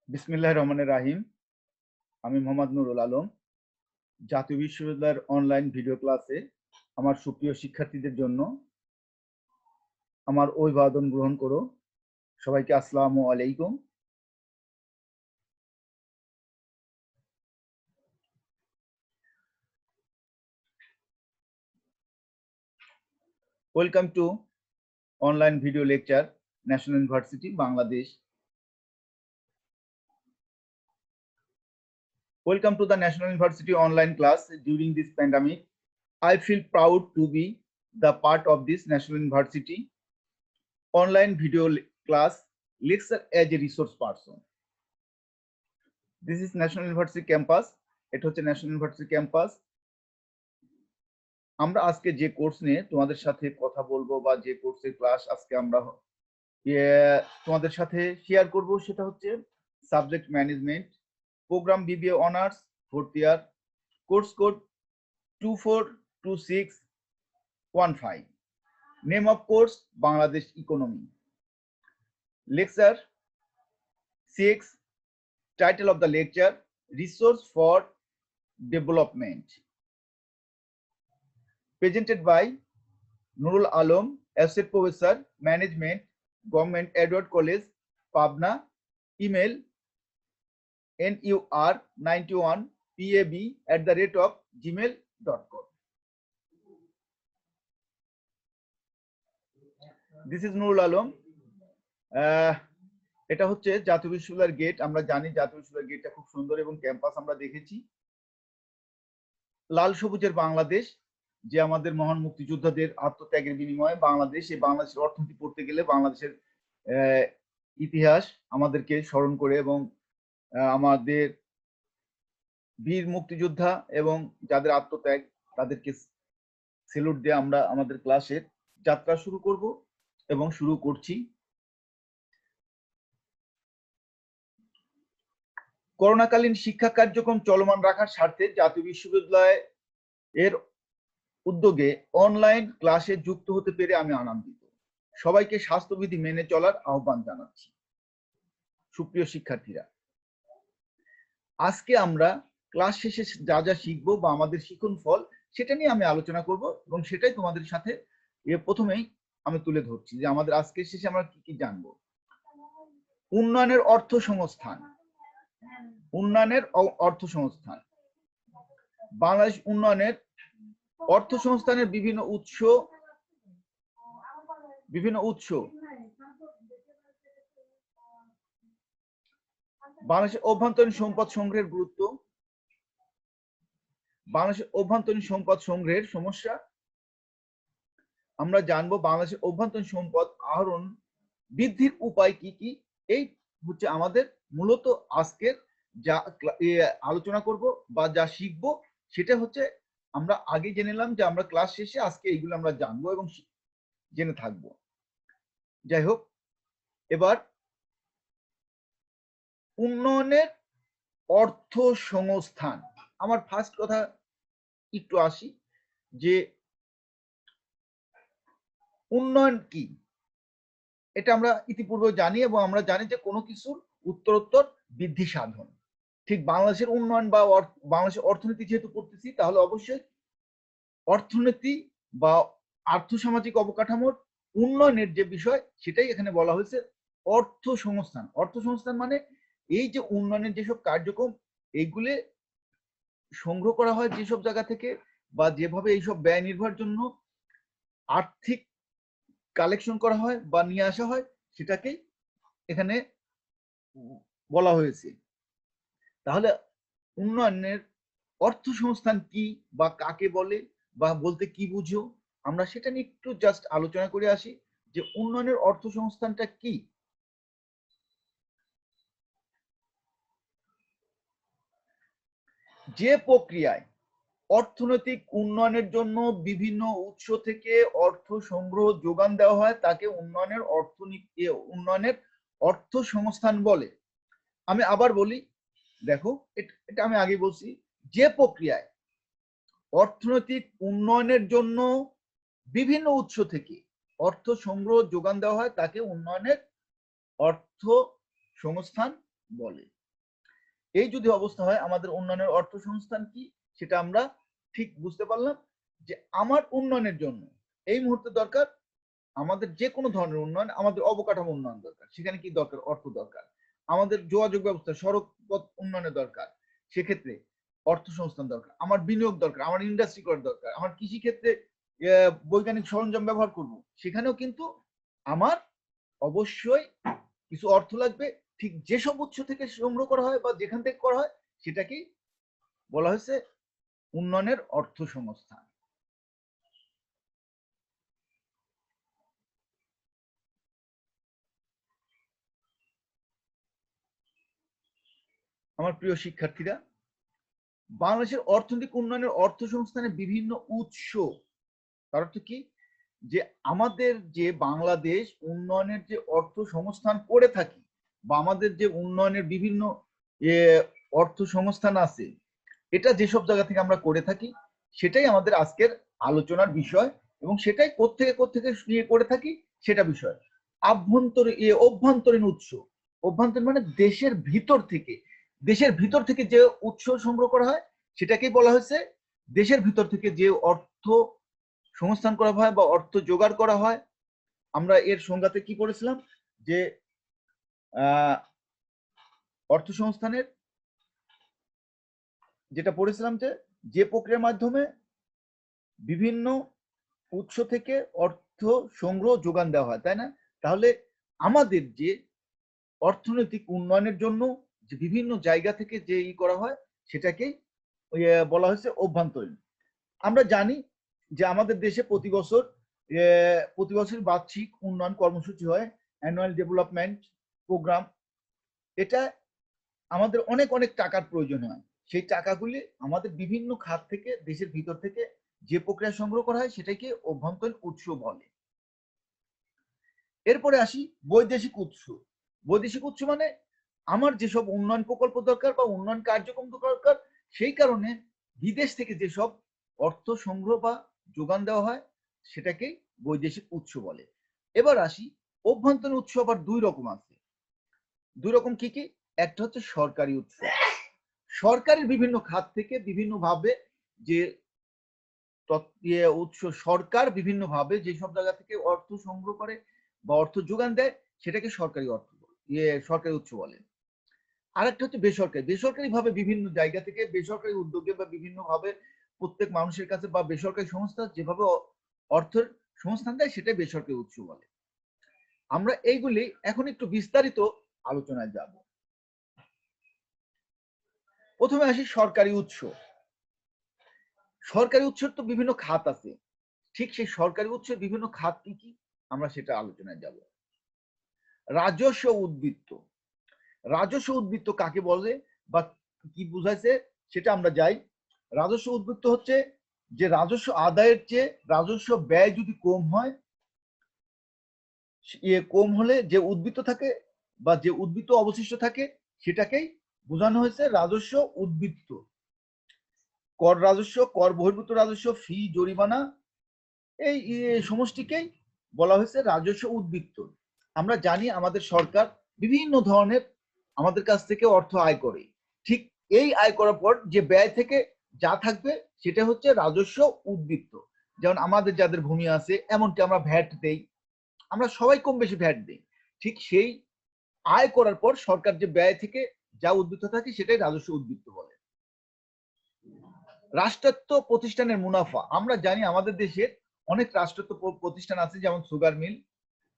বিসমিল্লাহির রহমানির রাহিম। আমি মোহাম্মদ নুরুল আলম। জাতীয় বিশ্ববিদ্যালয়ের অনলাইন ভিডিও ক্লাসে আমার সুপ্রিয় শিক্ষার্থীদের জন্য আমার অভিবাদন গ্রহণ করো। সবাইকে আসসালামু আলাইকুম। Welcome to online video lecture, national university, Bangladesh. Welcome to the National University online class during this pandemic. I feel proud to be the part of this National University online video class lecture as a resource person. This is National University campus. এটা হচ্ছে national university campus. আমরা আজকে যে course নিয়ে তোমাদের সাথে কথা বলবো বা যে কোর্সের ক্লাস আজকে আমরা তোমাদের সাথে শেয়ার করব সেটা হচ্ছে subject management, program BBA honours, 4th year, course code 242615, name of course Bangladesh economy, lecture 6, title of the lecture resource for development, presented by Nurul Alam, Associate Professor, Management, Government Edward College, Pabna, email nur91pab@gmail.com. This is Nurul Alam. এটা হচ্ছে জাতীয় বিশ্ববিদ্যালয়ের gate. আমরা জানি জাতীয় বিশ্ববিদ্যালয়ের গেটটা খুব সুন্দর এবং ক্যাম্পাস আমরা দেখেছি। লাল সবুজের বাংলাদেশ, যে আমাদের মহান মুক্তিযোদ্ধাদের আত্মত্যাগের বিনিময়ে বাংলাদেশ, এই বাংলাদেশের অর্থনীতি পড়তে গেলে বাংলাদেশের ইতিহাস আমাদেরকে স্মরণ করে এবং আমাদের বীর মুক্তিযোদ্ধা এবং যাদের আত্মত্যাগ তাদেরকে সেলুট দিয়ে আমরা আমাদের ক্লাসের যাত্রা শুরু করব এবং শুরু করছি। করোনাকালীন শিক্ষা কার্যক্রম চলমান রাখার স্বার্থে জাতীয় বিশ্ববিদ্যালয় এর উদ্যোগে অনলাইন ক্লাসে যুক্ত হতে পেরে আমি আনন্দিত। সবাইকে স্বাস্থ্যবিধি মেনে চলার আহ্বান জানাচ্ছি। সুপ্রিয় শিক্ষার্থীরা, আজকে আমরা ক্লাস শেষে যা যা শিখবো বা আমাদের শিখন ফল সেটা নিয়ে আমি আলোচনা করব এবং সেটাই তোমাদের সাথে প্রথমেই আমি তুলে ধরছি যে আমাদের আজকের শেষে আমরা কি কি জানবো। উন্নয়নের অর্থসংস্থান, উন্নয়নের অর্থসংস্থান, বাংলাদেশ উন্নয়নের অর্থসংস্থানের বিভিন্ন উৎস, বাংলাদেশের অভ্যন্তরীণ সম্পদ সংগ্রহের গুরুত্ব, বাংলাদেশের অভ্যন্তরীণ সম্পদ সংগ্রহের সমস্যা। আমরা জানবো বাংলাদেশের অভ্যন্তরীণ সম্পদ আহরণ বৃদ্ধির উপায় কি কি। এই হচ্ছে আমাদের মূলত আজকের যা আলোচনা করব বা যা শিখবো সেটা হচ্ছে আমরা আগে জেনে নিলাম যে আমরা ক্লাস শেষে আজকে এইগুলো আমরা জানবো এবং জেনে থাকবো। যাই হোক, এবার উন্নয়নের অর্থসংস্থান, আমার ফার্স্ট কথা একটু আসি যে উন্নয়ন কি। এটা আমরা ইতিপূর্বে জানি এবং আমরা জানি যে কোনো কিছুর উত্তরোত্তর বৃদ্ধি সাধন। ঠিক বাংলাদেশের উন্নয়ন বা বাংলাদেশের অর্থনীতি যেহেতু পড়তেছি তাহলে অবশ্যই অর্থনীতি বা আর্থসামাজিক অবকাঠামোর উন্নয়নের যে বিষয় সেটাই এখানে বলা হয়েছে অর্থসংস্থান। অর্থসংস্থান মানে এই যে উন্নয়নের যেসব কার্যক্রম এইগুলি সংগ্রহ করা হয় যেসব জায়গা থেকে বা যেভাবে এইসব ব্যয় নির্বাহের জন্য আর্থিক কালেকশন করা হয় বা নিয়ে আসা হয় সেটাকেই এখানে বলা হয়েছে। তাহলে উন্নয়নের অর্থসংস্থান কি বা কাকে বলে বা বলতে কি বুঝো, আমরা সেটা নিয়ে একটু জাস্ট আলোচনা করে আসি যে উন্নয়নের অর্থসংস্থানটা কি। যে প্রক্রিয়ায় অর্থনৈতিক উন্নয়নের জন্য বিভিন্ন উৎস থেকে অর্থ সংগ্রহ যোগান দেওয়া হয় তাকে উন্নয়নের অর্থসংস্থান বলে। আমি আবার বলি, দেখো এটা আমি আগে বলছি, যে প্রক্রিয়ায় অর্থনৈতিক উন্নয়নের জন্য বিভিন্ন উৎস থেকে অর্থ সংগ্রহ যোগান দেওয়া হয় তাকে উন্নয়নের অর্থসংস্থান বলে। এই যদি অবস্থা হয়, আমাদের উন্নয়নের অর্থ সংস্থান কি সেটা আমরা ঠিক বুঝতে পারলাম যে আমার উন্নয়নের জন্য এই মুহূর্তে দরকার আমাদের যে কোনো ধরনের উন্নয়ন, আমাদের অবকাঠামো উন্নয়ন দরকার, সেখানে কি দরকার? অর্থ দরকার। আমাদের যোগাযোগ ব্যবস্থা, সড়ক পথ উন্নয়নের দরকার, সেক্ষেত্রে অর্থ সংস্থান দরকার। আমার বিনিয়োগ দরকার, আমার ইন্ডাস্ট্রি করার দরকার, আমার কৃষি ক্ষেত্রে বৈজ্ঞানিক সরঞ্জাম ব্যবহার করব, সেখানেও কিন্তু আমার অবশ্যই কিছু অর্থ লাগবে। ঠিক যেসব উৎস থেকে সংগ্রহ করা হয় বা যেখান থেকে করা হয় সেটাকেই বলা হয়েছে উন্নয়নের অর্থ সংস্থান। আমার প্রিয় শিক্ষার্থীরা, বাংলাদেশের অর্থনৈতিক উন্নয়নের অর্থ সংস্থানের বিভিন্ন উৎস, তার অর্থ কি যে আমাদের যে বাংলাদেশ উন্নয়নের যে অর্থ সংস্থান করে থাকি বা আমাদের যে উন্নয়নের বিভিন্ন অর্থ সংস্থান আছে, এটা যেসব জায়গা থেকে আমরা করে থাকি সেটাই আমাদের আজকের আলোচনার বিষয়, এবং সেটাই কোত্থেকে নিয়ে করে থাকি সেটা বিষয়। অভ্যন্তরীণ উৎস, অভ্যন্তরীণ মানে দেশের ভিতর থেকে যে উৎস সংগ্রহ করা হয় সেটাকেই বলা হয়েছে দেশের ভিতর থেকে যে অর্থ সংস্থান করা হয় বা অর্থ জোগাড় করা হয়। আমরা এর সংজ্ঞাতে কি করেছিলাম যে অর্থ সংস্থানের যেটা পড়েছিলাম যে প্রক্রিয়ার মাধ্যমে বিভিন্ন উৎস থেকে অর্থ সংগ্রহ যোগান দেওয়া হয়, তাই না? তাহলে আমাদের যে অর্থনৈতিক উন্নয়নের জন্য যে বিভিন্ন জায়গা থেকে যে করা হয় সেটাকেই বলা হয়েছে অভ্যন্তরীণ। আমরা জানি যে আমাদের দেশে প্রতি বছর বার্ষিক উন্নয়ন কর্মসূচি হয়, অ্যানুয়াল ডেভেলপমেন্ট প্রোগ্রাম। এটা আমাদের অনেক টাকার প্রয়োজন হয়। সেই টাকাগুলি আমাদের বিভিন্ন খাত থেকে দেশের ভিতর থেকে যে প্রক্রিয়া সংগ্রহ করা হয় সেটাকে অভ্যন্তরীণ উৎস বলে। এরপরে আসি বৈদেশিক উৎস। বৈদেশিক উৎস মানে আমার যেসব উন্নয়ন প্রকল্প দরকার বা উন্নয়ন কার্যক্রম দরকার, সেই কারণে বিদেশ থেকে যেসব অর্থ সংগ্রহ বা যোগান দেওয়া হয় সেটাকেই বৈদেশিক উৎস বলে। এবার আসি অভ্যন্তরীণ উৎস আবার দুই রকম আছে। দুই রকম কি কি? একটা হচ্ছে সরকারি উৎস। সরকারের বিভিন্ন খাত থেকে বিভিন্নভাবে যে উৎস, সরকার বিভিন্নভাবে যেসব জায়গা থেকে অর্থ সংগ্রহ করে বা অর্থ যোগান দেয় সেটাকে সরকারি উৎস বলে। আরেকটা হচ্ছে বেসরকারি ভাবে বিভিন্ন জায়গা থেকে বেসরকারি উদ্যোগে বা বিভিন্ন ভাবে প্রত্যেক মানুষের কাছে বা বেসরকারি সংস্থা যেভাবে অর্থের সংস্থান দেয় সেটাই বেসরকারি উৎস বলে। আমরা এইগুলি এখন একটু বিস্তারিত আলোচনায় যাব। প্রথমে আসি সরকারি উৎস। সরকারি উৎসের তো বিভিন্ন খাত আছে, ঠিক সেই সরকারি উৎসের বিভিন্ন খাত কি কি আমরা সেটা আলোচনায় যাব। রাজস্ব উদ্বৃত্ত। রাজস্ব উদ্বৃত্ত কাকে বলে বা কি বুঝাইছে সেটা আমরা যাই। রাজস্ব উদ্বৃত্ত হচ্ছে যে রাজস্ব আদায়ের চেয়ে রাজস্ব ব্যয় যদি কম হয়, কম হলে যে উদ্বৃত্ত থাকে বা যে উদ্বৃত্ত অবশিষ্ট থাকে সেটাকেই বোঝানো হয়েছে রাজস্ব উদ্বৃত্ত। কর রাজস্ব, কর বহির্ভূত রাজস্ব, ফি, জরিমানা, এই সমষ্টিকেই বলা হয়েছে রাজস্ব উদ্বৃত্ত। আমরা জানি আমাদের সরকার বিভিন্ন ধরনের আমাদের কাছ থেকে অর্থ আয় করে, ঠিক এই আয় করার পর যে ব্যয় থেকে যা থাকবে সেটা হচ্ছে রাজস্ব উদ্বৃত্ত। যেমন আমাদের যাদের ভূমি আছে, এমনকি আমরা ভ্যাট দেই, আমরা সবাই কম বেশি ভ্যাট দেই, ঠিক সেই আয় করার পর সরকার যে ব্যয় থেকে যা উদ্বৃত্ত থাকে সেটাই রাজস্ব উদ্বৃত্ত বলে। রাষ্ট্রায়ত্ত প্রতিষ্ঠানের মুনাফা। আমরা জানি আমাদের দেশের অনেক রাষ্ট্রায়ত্ত প্রতিষ্ঠান আছে, যেমন সুগার মিল,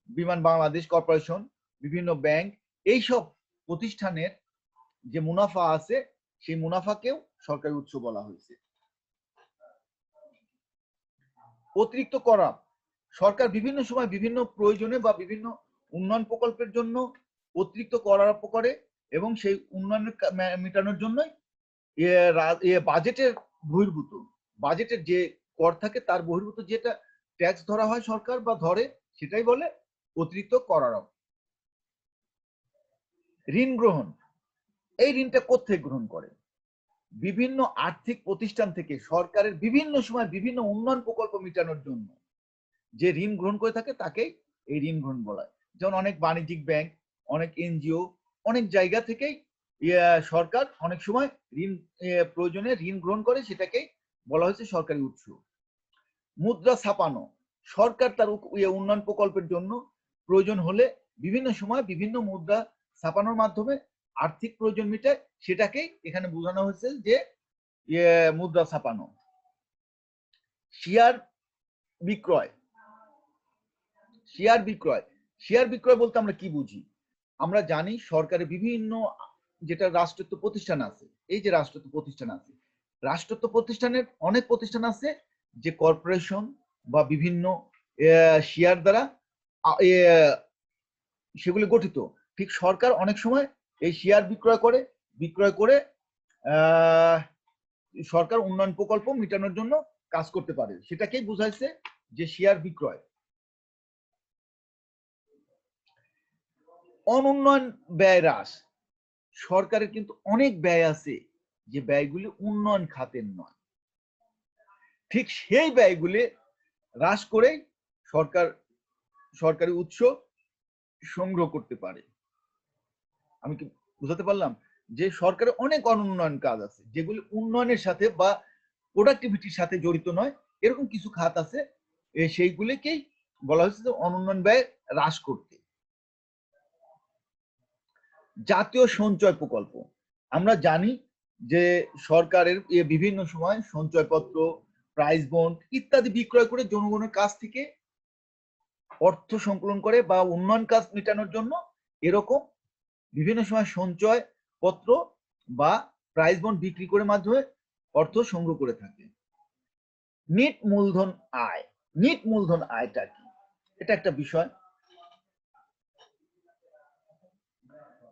বিমান বাংলাদেশ কর্পোরেশন, বিভিন্ন ব্যাংক। এইসব প্রতিষ্ঠানের যে মুনাফা আছে সেই মুনাফাকেও সরকারি উৎস বলা হয়েছে। অতিরিক্ত কর। সরকার বিভিন্ন সময় বিভিন্ন প্রয়োজনে বা বিভিন্ন উন্নয়ন প্রকল্পের জন্য অতিরিক্ত কর আরোপ করে এবং সেই উন্নয়ন মেটানোর জন্যই বাজেটের বহির্ভূত, বাজেটের যে কর থাকে তার বহির্ভূত যেটা ট্যাক্স ধরা হয় সরকার বা ধরে সেটাই বলে অতিরিক্ত কর আরোপ। ঋণ গ্রহণ। এই ঋণটা কোত্থেকে গ্রহণ করে? বিভিন্ন আর্থিক প্রতিষ্ঠান থেকে সরকারের বিভিন্ন সময় বিভিন্ন উন্নয়ন প্রকল্প মেটানোর জন্য যে ঋণ গ্রহণ করে থাকে তাকেই এই ঋণ গ্রহণ বলা হয়। যেমন অনেক বাণিজ্যিক ব্যাংক, অনেক এনজিও, অনেক জায়গা থেকেই সরকার অনেক সময় ঋণ প্রয়োজনে ঋণ গ্রহণ করে, সেটাকে বলা হয়েছে সরকারি উৎস। মুদ্রা ছাপানো, সরকার তার উন্নয়ন প্রকল্পের জন্য প্রয়োজন হলে বিভিন্ন সময় বিভিন্ন মুদ্রা ছাপানোর মাধ্যমে আর্থিক প্রয়োজন মেটায়, সেটাকেই এখানে বোঝানো হয়েছে যে মুদ্রা ছাপানো। শেয়ার বিক্রয়, শেয়ার বিক্রয়, শেয়ার বিক্রয় বলতে আমরা কি বুঝি? আমরা জানি সরকারের বিভিন্ন যেটা রাষ্ট্রায়ত্ত প্রতিষ্ঠান আছে, এই যে রাষ্ট্রায়ত্ত প্রতিষ্ঠান আছে, রাষ্ট্রায়ত্ত প্রতিষ্ঠানের অনেক প্রতিষ্ঠান আছে যে কর্পোরেশন বা বিভিন্ন শেয়ার দ্বারা সেগুলি গঠিত। ঠিক সরকার অনেক সময় এই শেয়ার বিক্রয় করে সরকার উন্নয়ন প্রকল্প মেটানোর জন্য কাজ করতে পারে, সেটাকেই বোঝাইছে যে শেয়ার বিক্রয়। অনুন্নয়ন ব্যয় হ্রাস, সরকারের কিন্তু অনেক ব্যয় আছে যে ব্যয়গুলি উন্নয়ন খাতের নয়, ঠিক সেই ব্যয়গুলি হ্রাস করে সরকার সরকারি উৎস সংগ্রহ করতে পারে। আমি কি বুঝাতে পারলাম? যে সরকারের অনেক অনুন্নয়ন কাজ আছে যেগুলি উন্নয়নের সাথে বা প্রোডাক্টিভিটির সাথে জড়িত নয়, এরকম কিছু খাত আছে, সেইগুলিকেই বলা হচ্ছে যে অনুন্নয়ন ব্যয় হ্রাস করতে। জাতীয় সঞ্চয় প্রকল্প, আমরা জানি যে সরকারের বিভিন্ন সময় সঞ্চয়পত্র, প্রাইজ বন্ড ইত্যাদি বিক্রয় করে জনগণের কাছ থেকে অর্থ সংকলন করে বা উন্নয়ন কাজ মেটানোর জন্য এরকম বিভিন্ন সময় সঞ্চয় পত্র বা প্রাইজ বন্ড বিক্রি করে মাধ্যমে অর্থ সংগ্রহ করে থাকে। নিট মূলধন আয়, নিট মূলধন আয়টা কি? এটা একটা বিষয়।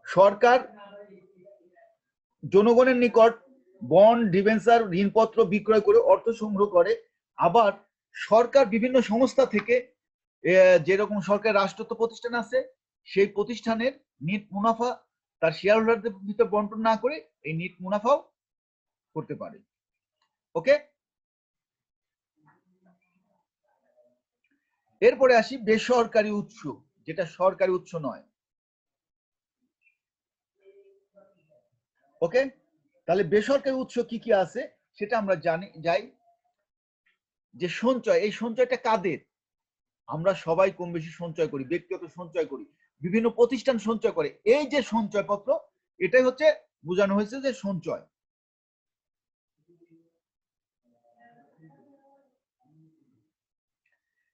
সরকার জনগণের নিকট বন্ড, ডিবেঞ্চার, ঋণপত্র বিক্রয় করে অর্থ সংগ্রহ করে। আবার সরকার বিভিন্ন সংস্থা থেকে যেরকম সরকার রাষ্ট্রায়ত্ত প্রতিষ্ঠান আছে, সেই প্রতিষ্ঠানের নিট মুনাফা তার শেয়ার হোল্ডারদের ভিতর বন্টন না করে এই নিট মুনাফাও করতে পারে। ওকে, এরপরে আসি বেসরকারি উৎস, যেটা সরকারি উৎস নয়। ওকে, তাহলে বেসরকারি উৎস কি কি আছে সেটা আমরা যাই। যে সঞ্চয়, এই সঞ্চয়টা কাদের? আমরা সবাই কম বেশি সঞ্চয় করি, ব্যক্তিগত সঞ্চয় করি, বিভিন্ন প্রতিষ্ঠান সঞ্চয় করে। এই যে সঞ্চয়পত্র, এটাই হচ্ছে বোঝানো হয়েছে যে সঞ্চয়।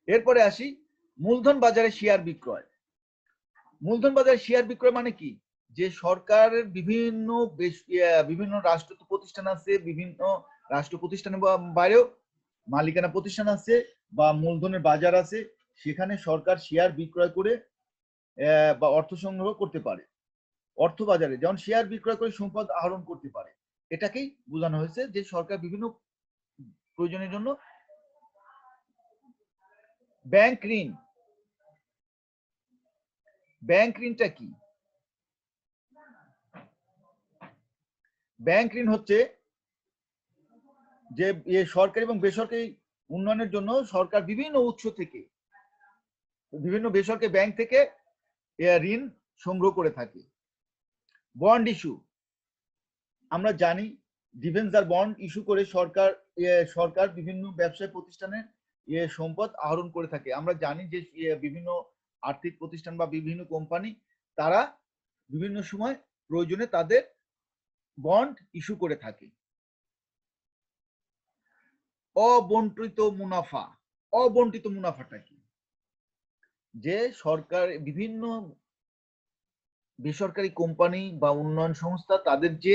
এরপরে আসি মূলধন বাজারে শেয়ার বিক্রয়। মূলধন বাজারে শেয়ার বিক্রয় মানে কি? যে সরকারের বিভিন্ন রাষ্ট্রায়ত্ত প্রতিষ্ঠান আছে, বিভিন্ন রাষ্ট্র প্রতিষ্ঠানের বাইরেও মালিকানা প্রতিষ্ঠান আছে বা মূলধনের বাজার আছে, সেখানে সরকার শেয়ার বিক্রয় করে বা অর্থ সংগ্রহ করতে পারে। অর্থ বাজারে যেমন শেয়ার বিক্রয় করে সম্পদ আহরণ করতে পারে, এটাকেই বোঝানো হয়েছে যে সরকার বিভিন্ন প্রয়োজনের জন্য। ব্যাংক ঋণ, ব্যাংক ঋণটা কি? ব্যাংক ঋণ হচ্ছে যে সরকারি এবং বেসরকারি উন্নয়নের জন্য সরকার বিভিন্ন উৎস থেকে, বিভিন্ন বেসরকারি ব্যাংক থেকে ঋণ সংগ্রহ করে থাকে। বন্ড ইস্যু, আমরা জানি ডিবেঞ্চার বন্ড ইস্যু করে সরকার বিভিন্ন ব্যবসায় প্রতিষ্ঠানের সম্পদ আহরণ করে থাকে। আমরা জানি যে বিভিন্ন আর্থিক প্রতিষ্ঠান বা বিভিন্ন কোম্পানি তারা বিভিন্ন সময় প্রয়োজনে তাদের বন্ড ইস্যু করে থাকে। অবন্টিত মুনাফা, অবন্টিত মুনাফাটা কি? যে সরকার বিভিন্ন বেসরকারি কোম্পানি বা উন্নয়ন সংস্থা তাদের যে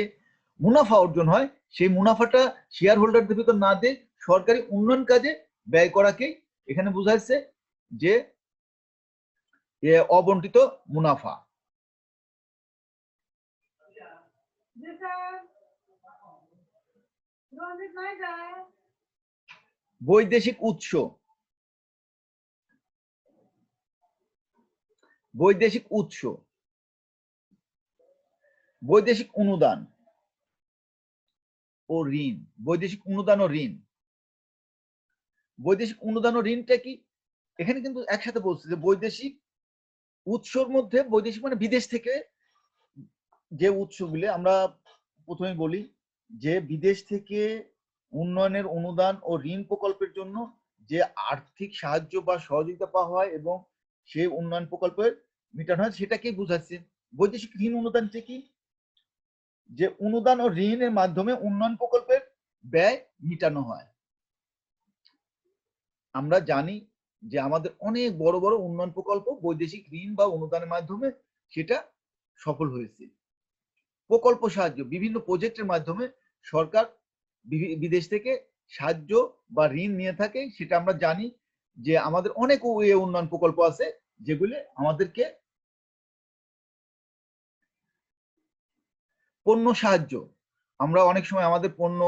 মুনাফা অর্জন হয়, সেই মুনাফাটা শেয়ার হোল্ডারদের ভিতর না দিয়ে সরকারি উন্নয়ন কাজে ব্যয় করাকেই এখানে বোঝাচ্ছে যে অবন্টিত মুনাফা। বৈদেশিক উৎস, বৈদেশিক উৎস, বৈদেশিক অনুদান ও ঋণ, বৈদেশিক অনুদান ও ঋণ। বৈদেশিক অনুদান ও ঋণটা কি? এখানে কিন্তু একসাথে বলছে যে বৈদেশিক উৎসর মধ্যে, বৈদেশিক মানে বিদেশ থেকে যে উৎসগুলি আমরা প্রথমে বলি যে বিদেশ থেকে উন্নয়নের অনুদান ও ঋণ প্রকল্পের জন্য যে আর্থিক সাহায্য বা সহযোগিতা পাওয়া হয় এবং সেই উন্নয়ন প্রকল্পের মেটানো হয় সেটাকেই বোঝাচ্ছে। বৈদেশিক ঋণ অনুদান কি? যে অনুদান ও ঋণের মাধ্যমে উন্নয়ন প্রকল্পের ব্যয় মিটানো হয়। আমরা জানি যে আমাদের অনেক বড় বড় উন্নয়ন প্রকল্প বৈদেশিক ঋণ বা অনুদানের মাধ্যমে সেটা সফল হয়েছে। প্রকল্প সাহায্য বিভিন্ন প্রজেক্টের মাধ্যমে সরকার বিদেশ থেকে সাহায্য বা ঋণ নিয়ে থাকে, সেটা আমরা জানি যে আমাদের অনেক উন্নয়ন প্রকল্প আছে যেগুলি আমাদেরকে পণ্য সাহায্য, আমরা অনেক সময় আমাদের পণ্য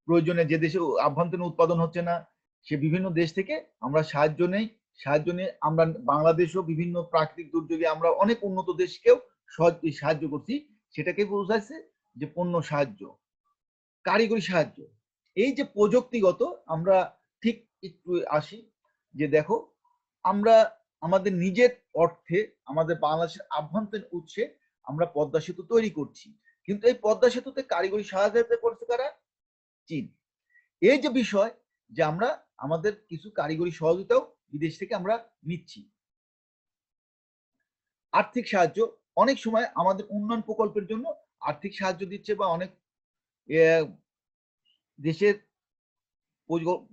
প্রয়োজনে যে দেশে আভ্যন্তরীণ উৎপাদন হচ্ছে না সে বিভিন্ন দেশ থেকে আমরা সাহায্য নেই, সাহায্য নিয়ে আমরা বাংলাদেশও বিভিন্ন প্রাকৃতিক দুর্যোগে আমরা অনেক উন্নত দেশকেও সাহায্য করছি, সেটাকে বোঝাচ্ছে যে পণ্য সাহায্য। কারিগরি সাহায্য, এই যে প্রযুক্তিগত, আমরা ঠিক একটু আসি যে দেখো আমরা আমাদের নিজের অর্থে আমাদের বাংলাদেশের আভ্যন্তরীণ উৎসে আমরা পদ্মা সেতু তৈরি করছি, কিন্তু এই পদ্মা সেতুতে কারিগরি সহায়তা করছে কারা? চীন। এই যে বিষয় যে আমরা আমাদের কিছু কারিগরি সহযোগিতাও বিদেশ থেকে আমরা নিচ্ছি। আর্থিক সাহায্য, অনেক সময় আমাদের উন্নয়ন প্রকল্পের জন্য আর্থিক সাহায্য দিচ্ছে বা অনেক দেশের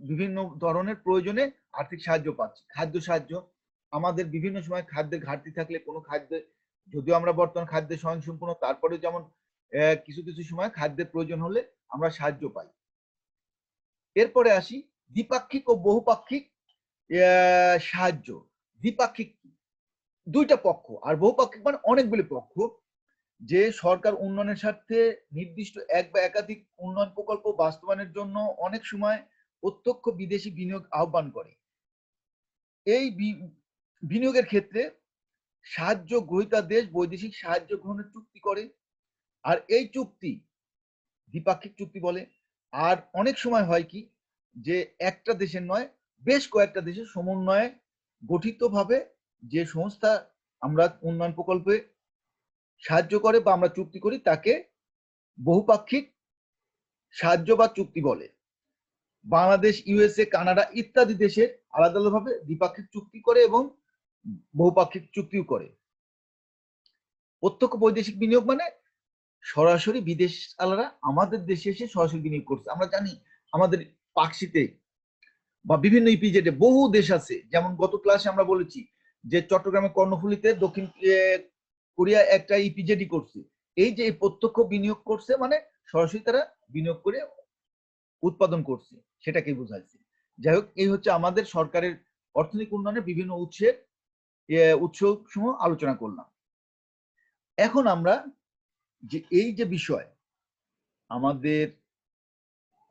বিভিন্ন ধরনের প্রয়োজনে আর্থিক সাহায্য পাচ্ছি। খাদ্য সাহায্য, আমাদের বিভিন্ন সময় খাদ্যের ঘাটতি থাকলে কোনো খাদ্যে, যদিও আমরা বর্তমান খাদ্যে স্বয়ংসম্পূর্ণ, তারপরে যেমন কিছু কিছু সময় খাদ্যের প্রয়োজন হলে আমরা সাহায্য পাই। এরপরে আসি দ্বিপাক্ষিক ও বহুপাক্ষিক সাহায্য। দ্বিপাক্ষিক দুইটা পক্ষ, আর বহুপাক্ষিক মানে অনেকগুলি পক্ষ, যে সরকার উন্নয়নের স্বার্থে নির্দিষ্ট এক বা একাধিক উন্নয়ন প্রকল্প বাস্তবায়নের জন্য অনেক সময় প্রত্যক্ষ বিদেশি বিনিয়োগ আহ্বান করে। এই বিনিয়োগের ক্ষেত্রে সাহায্য গ্রহীতা দেশ বৈদেশিক সাহায্য গ্রহণের চুক্তি করে, আর এই চুক্তি দ্বিপাক্ষিক চুক্তি বলে। আর অনেক সময় হয় কি যে একটা দেশের নয় বেশ কয়েকটা দেশের সমন্বয়ে গঠিতভাবে যে সংস্থা আমরা উন্নয়ন প্রকল্পে সাহায্য করে বা আমরা চুক্তি করি তাকে বহুপাক্ষিক সাহায্য বা চুক্তি বলে। বাংলাদেশ, ইউএসএ, কানাডা ইত্যাদি দেশের আলাদা আলাদাভাবে দ্বিপাক্ষিক চুক্তি করে এবং বহুপাক্ষিক চুক্তিও করে। প্রত্যক্ষ বৈদেশিক বিনিয়োগ মানে সরাসরি বিদেশ আলাদা আমাদের দেশে এসে সরাসরি বিনিয়োগ করছে। আমরা জানি আমাদের পাকশিতে বা বিভিন্ন ইপিজেডে বহু দেশ আছে, যেমন গত ক্লাসে আমরা বলেছি যে চট্টগ্রামের কর্ণফুলীতে দক্ষিণ কোরিয়া একটা ইপিজেডি করছে। এই যে প্রত্যক্ষ বিনিয়োগ করছে মানে সরাসরি তারা বিনিয়োগ করে উৎপাদন করছে, সেটাকে বোঝাচ্ছে। যাই হোক, এই হচ্ছে আমাদের সরকারের অর্থনৈতিক উন্নয়নের বিভিন্ন উৎসসমূহ আলোচনা করলাম। এখন আমরা যে এই যে বিষয় আমাদের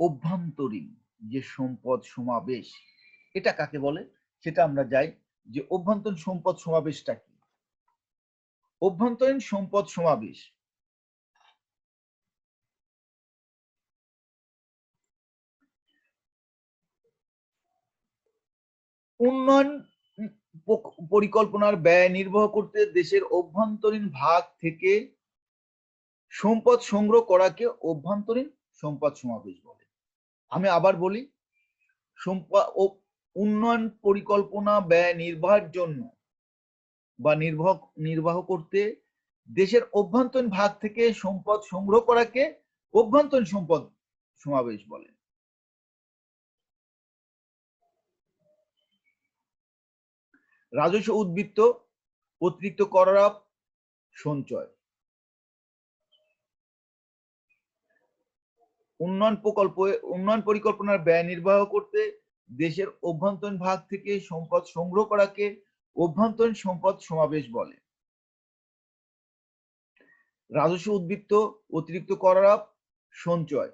অভ্যন্তরীণ যে সম্পদ সমাবেশ, এটা কাকে বলে সেটা আমরা যাই যে অভ্যন্তরীণ সম্পদ সমাবেশটা কি। অভ্যন্তরীণ সম্পদ সমাবেশ উন্নয়ন পরিকল্পনার ব্যয় নির্বাহ করতে দেশের অভ্যন্তরীণ ভাগ থেকে সম্পদ সংগ্রহ করাকে অভ্যন্তরীণ সম্পদ সমাবেশ বলে। আমি আবার বলি, উন্নয়ন পরিকল্পনা ব্যয় নির্বাহের জন্য বা নির্বাহ করতে দেশের অভ্যন্তরীণ ভাগ থেকে সম্পদ সংগ্রহ করাকে অভ্যন্তরীণ সম্পদ সমাবেশ বলে। রাজস্ব উদ্বৃত্ত, অতিরিক্ত করাপ, সঞ্চয়। উন্নয়ন পরিকল্পনার ব্যয় নির্বাহ করতে দেশের অভ্যন্তরীণ ভাগ থেকে সম্পদ সংগ্রহ করাকে অভ্যন্তরীণ সম্পদ সমাবেশ বলে। রাজস্ব উদ্বৃত্ত, অতিরিক্ত করাপ, সঞ্চয়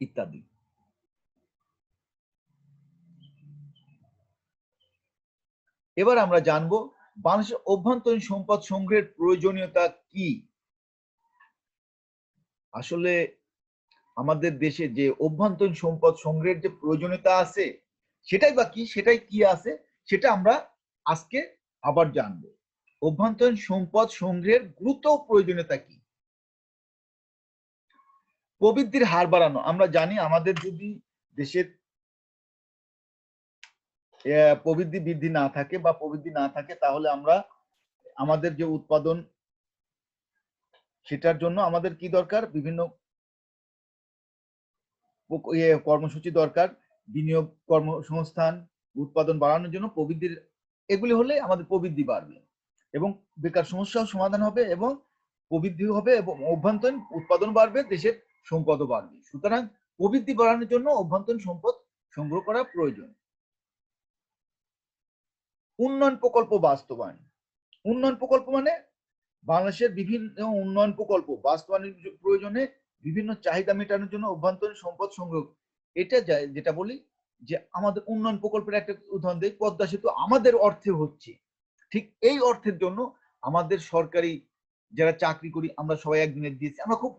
ইত্যাদি। এবার আমরা জানবো বাংলাদেশের অভ্যন্তরীণ সম্পদ সংগ্রহের প্রয়োজনীয়তা কি। আসলে আমাদের দেশে যে অভ্যন্তরীণ সম্পদ সংগ্রহের যে প্রয়োজনীয়তা আছে সেটাই বা কি, সেটাই কি আছে সেটা আমরা আজকে আবার জানবো। অভ্যন্তরীণ সম্পদ সংগ্রহের গুরুত্ব ও প্রয়োজনীয়তা কি? প্রবৃদ্ধির হার বাড়ানো। আমরা জানি আমাদের যদি দেশের প্রবৃদ্ধি বৃদ্ধি না থাকে বা প্রবৃদ্ধি না থাকে, তাহলে আমরা আমাদের যে উৎপাদন, সেটার জন্য আমাদের কি দরকার? বিভিন্ন কর্মসূচি দরকার, বিনিয়োগ, কর্মসংস্থান, উৎপাদন বাড়ানোর জন্য প্রবৃদ্ধির, এগুলি হলে আমাদের প্রবৃদ্ধি বাড়বে এবং বেকার সমস্যাও সমাধান হবে এবং প্রবৃদ্ধি হবে এবং অভ্যন্তরীণ উৎপাদন বাড়বে, দেশের সম্পদও বাড়বে। সুতরাং প্রবৃদ্ধি বাড়ানোর জন্য অভ্যন্তরীণ সম্পদ সংগ্রহ করা প্রয়োজন। উন্নয়ন প্রকল্প বাস্তবায়ন। উন্নয়ন প্রকল্প মানে বাংলাদেশের বিভিন্ন উন্নয়ন প্রকল্প বাস্তবায়নের প্রয়োজনে বিভিন্ন চাহিদা মেটানোর জন্য অভ্যন্তরীণ সম্পদ সংগ্রহ। এটা যেটা বলি যে আমাদের উন্নয়ন প্রকল্পের একটা উদাহরণ দেই, পদ্মা সেতু আমাদের অর্থে হচ্ছে, ঠিক এই অর্থের জন্য আমাদের সরকারি যারা চাকরি করি আমরা সবাই একদিনের দিয়েছি, আমরা খুব